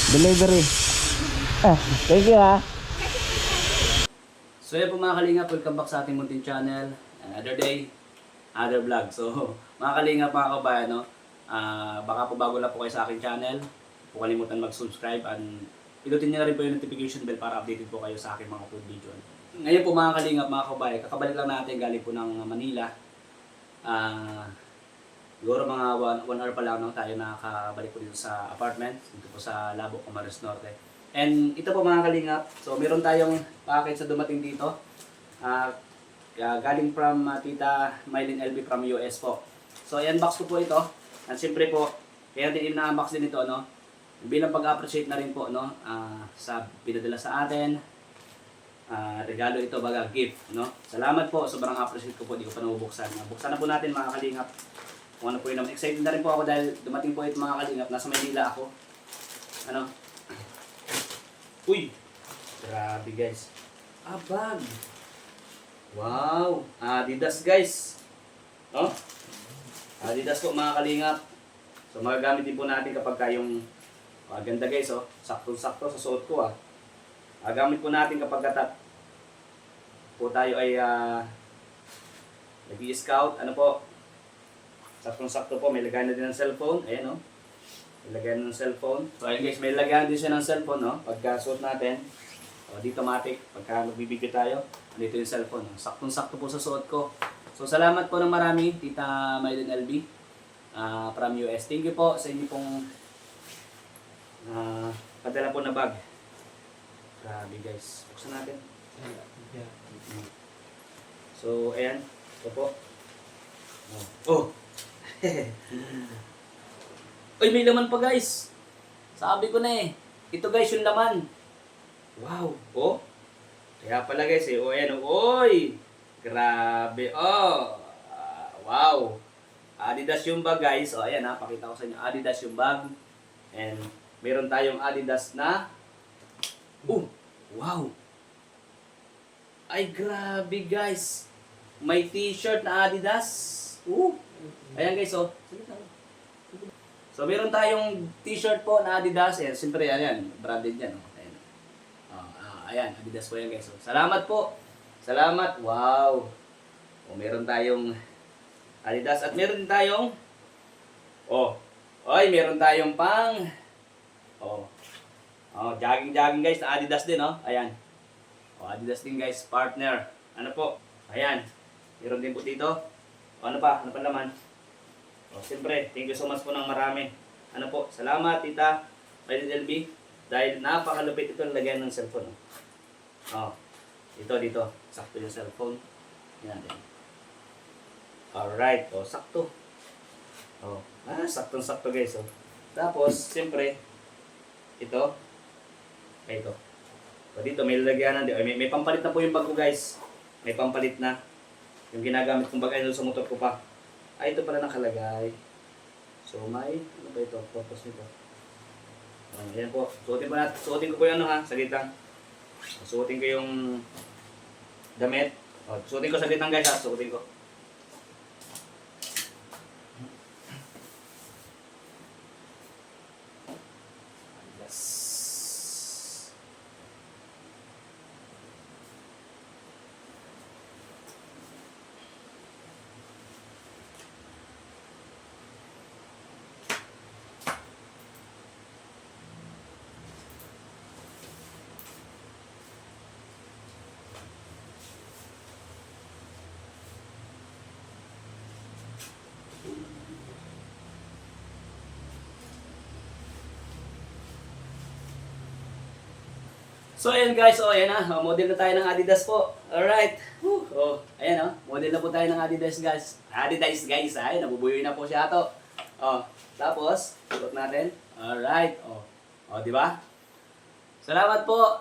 Delivery. Thank you ha. So yun po mga kalingap, welcome back sa ating munting channel. Another day, other vlog. So mga kalingap, mga kabayan, no? Baka po bago lang po kayo sa aking channel, huwag po kalimutan mag-subscribe and pinutin nyo na rin po yung notification bell para updated po kayo sa aking mga upload video. Ngayon po mga kalingap, mga kabayan, kakabalik lang natin galing po ng Manila. Siguro mga 1 hour pa lang, no, tayo nakakabalik po dito sa apartment, dito po sa Labo, Camarines Norte. And ito po mga kalingap, so meron tayong package na dumating dito. Galing from Tita Mylene LB from US po. So i-unbox ko po ito. At siyempre po, kaya din na-unbox din ito, no, bilang pag-appreciate na rin po, no, sa pinadala sa atin. Regalo ito, baga gift, no. Salamat po, sobrang appreciate ko po, di ko pa nabubuksan. Buksan na po natin mga kalingap. Kung ano po yun, excited na rin po ako dahil dumating po ito mga kalingap. Nasa Maynila ako. Ano? Uy! Grabe guys. Bag! Wow! Adidas guys. No? Adidas po mga kalingap. So magagamit din po natin kapag kayong ganda guys, oh. Sakto-sakto sa suot ko gamit po natin kapag po tayo ay nag-i-scout. Ano po? Saktong-sakto po, may lagayan na din ng cellphone. Ayan, oh. May lagayan ng cellphone. So, ayun guys, may lagayan din siya ng cellphone, no? Pagka-suot natin. O, dito matik. Pagka magbibigyo tayo, dito yung cellphone. No? Saktong-sakto po sa suot ko. So, salamat po ng marami, Tita Mylene LB from US. Thank you po sa inyo pong padala po na bag. Grabe guys. Buksan natin. So, ayan. Ito po. Oh! Uy, may laman pa guys. Sabi ko na eh. Ito guys yung laman. Wow. Oh. Kaya pala guys eh. Oh, ayan. Uy. Grabe. Oh. Wow. Adidas yung bag guys. Oh, ayan ha. Pakita ko sa inyo. Adidas yung bag. And meron tayong Adidas na. Wow. Ay, grabe guys. May t-shirt na Adidas. Ayan guys, oh. So, meron tayong t-shirt po na Adidas. Ayan, siyempre, ayan, branded yan. Oh. Ayan. Ayan, Adidas po yan guys. Oh. Salamat po. Salamat. Wow. Meron tayong Adidas. At meron din tayong, meron tayong pang, jogging guys, na Adidas din, oh. Ayan. Adidas din guys, partner. Ano po? Ayan. Meron din po dito. Ano pa naman? Siyempre, thank you so much po ng marami. Ano po, salamat Tita Mylene LB dahil napakalupit ito lagyan ng cellphone. Dito, sakto yung cellphone. Yan din. Alright, sakto. Saktong-sakto guys. Tapos, siyempre, ito. Dito, may lagyan na. May pampalit na po yung bag ko guys. May pampalit na. Yung ginagamit kong bagay sa motor ko pa. Ito pala nakalagay. So may, ano ba ito? Purpose nito. Ayan po. Suotin ko po yung saglit lang. Suotin ko yung damit. Suotin ko saglit lang guys ha. Suotin ko. So ayan guys, ayan na, model na tayo ng Adidas po. Alright. Ayan model na po tayo ng Adidas guys. Adidas guys, ay nabubuyoy na po siya to. Tapos, suot natin. Alright. Di ba? Salamat po.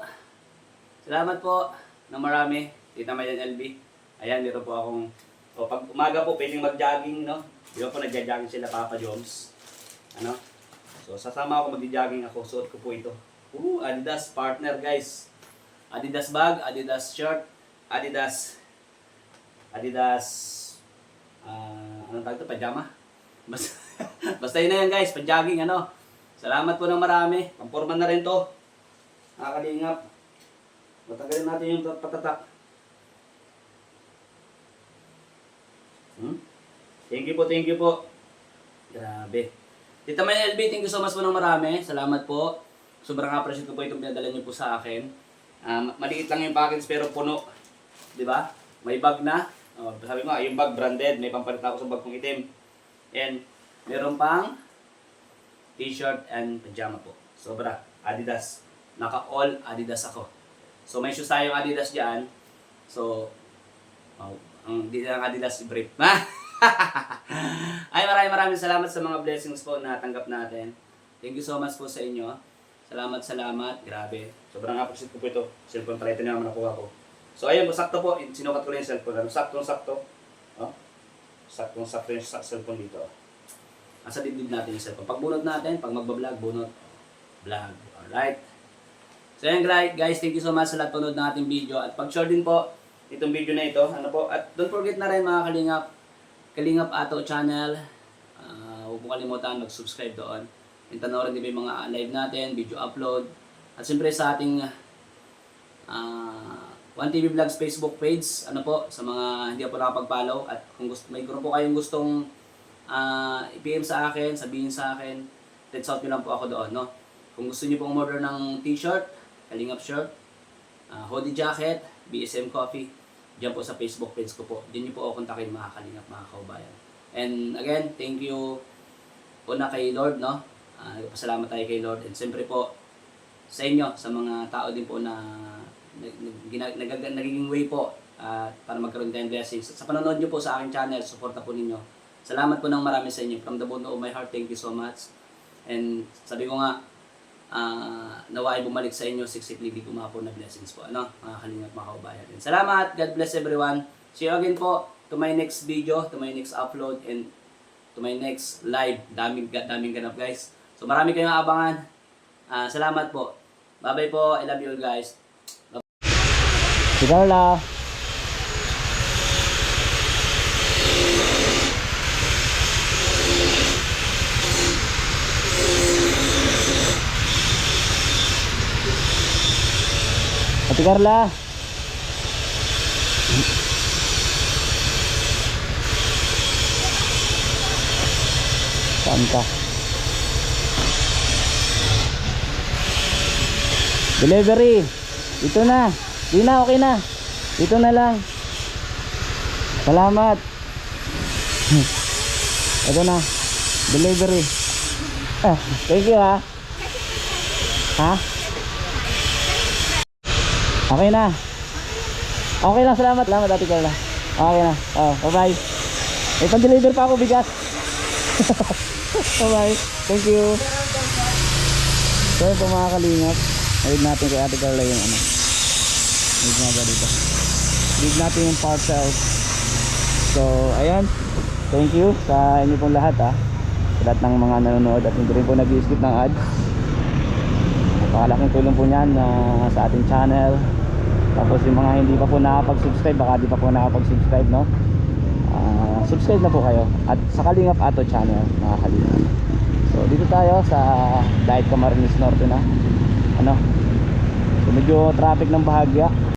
Salamat po ng marami, Tita Mylene LB. Ayan, dito po akong pag umaga po pwedeng mag-jogging, no? Di ba po nagja-jogging sila Papa Joms. So sasama ako mag-jogging ako, suot ko po ito. Adidas partner guys. Adidas bag, Adidas shirt, Adidas anong tawag ito? Pajama? Basta yun na yan guys, pag-jogging Salamat po ng marami. Pamporma na rin to. Nakakalingap. Matanggalin natin yung patatak. Thank you po, thank you po. Grabe. Tita May LB, thank you so much po ng marami. Salamat po. Sobrang appreciate ko po itong pinadala niyo po sa akin. Maliit lang yung package pero puno. Di ba? May bag na. Sabi mo, yung bag branded. May pampalit na ako sa bag kong itim. And meron pang t-shirt and pajama po. Sobra. Adidas. Naka-all Adidas ako. So may shoes tayong Adidas dyan. So, hindi lang Adidas brief. Ay, maraming salamat sa mga blessings po na tanggap natin. Thank you so much po sa inyo. Salamat. Grabe. Sobrang appreciate ko po ito. Cellphone pala ito na naman nakuha ko. So ayun po, sakto po. Sinukat ko lang yung cellphone. Saktong-sakto. Saktong-sakto yung cellphone dito. Nasa dibdib natin yung cellphone. Pag bunot natin, pag magbablog, bunot, vlog. Alright. So yan guys, thank you so much sa lahat panood ng ating video. At pag-share din po itong video na ito. At don't forget na rin mga Kalingap Ato channel. Huwag mo kalimutan mag-subscribe doon. And panoorin din yung mga live natin, video upload. At siyempre sa ating 1TV Vlogs Facebook page, sa mga hindi po nakapag-follow. At kung may group po kayong gustong i-PM sa akin, sabihin sa akin, reach out nyo lang po ako doon. No? Kung gusto nyo pong order ng t-shirt, Kalingap shirt, hoodie jacket, BSM Coffee, diyan po sa Facebook page ko po. Diyan nyo po ako kontakin mga Kalingap, mga kaubayan. And again, thank you una kay Lord, no? Nagpasalamat tayo kay Lord. And siyempre po, sa inyo, sa mga tao din po na nagiging way po para magkaroon tayong blessings. Sa panonood nyo po sa aking channel, suporta po ninyo. Salamat po ng marami sa inyo. From the bottom of my heart, thank you so much. And sabi ko nga, nawa ay bumalik sa inyo, siksik-lig po na blessings po. Mga Kalingap, mga kaubayan. And salamat. God bless everyone. See you again po to my next video, to my next upload, and to my next live. Daming ganap guys. So marami kayong aabangan. Salamat po. Bye-bye po. I love you all guys. Si Carla. Ate Carla. Saan ka? Delivery. Ito na. Di na, okay na. Ito na lang. Salamat. Ito na. Delivery. Thank you ha. Okay na. Okay lang, salamat. Salamat Ate Carla. Okay na. Bye-bye. May pan-deliver pa ako bigas. Bye-bye. Thank you. So ito mga Kalingap. Narinig natin kay Ate Carla yung narinig nga ba dito. Narinig natin yung parcels. So ayan. Thank you sa inyo pong lahat sa lahat ng mga nanonood at hindi rin po nag-i-skip ng ads. Napakalaking tulong po niyan sa ating channel. Tapos yung mga hindi pa po nakapag-subscribe, baka di pa po nakapag-subscribe, no? Subscribe na po kayo. At sa Kalingap Ato channel, mga Kalingap. So dito tayo sa Dait Camarines Norte na. So medyo traffic ng bahagya.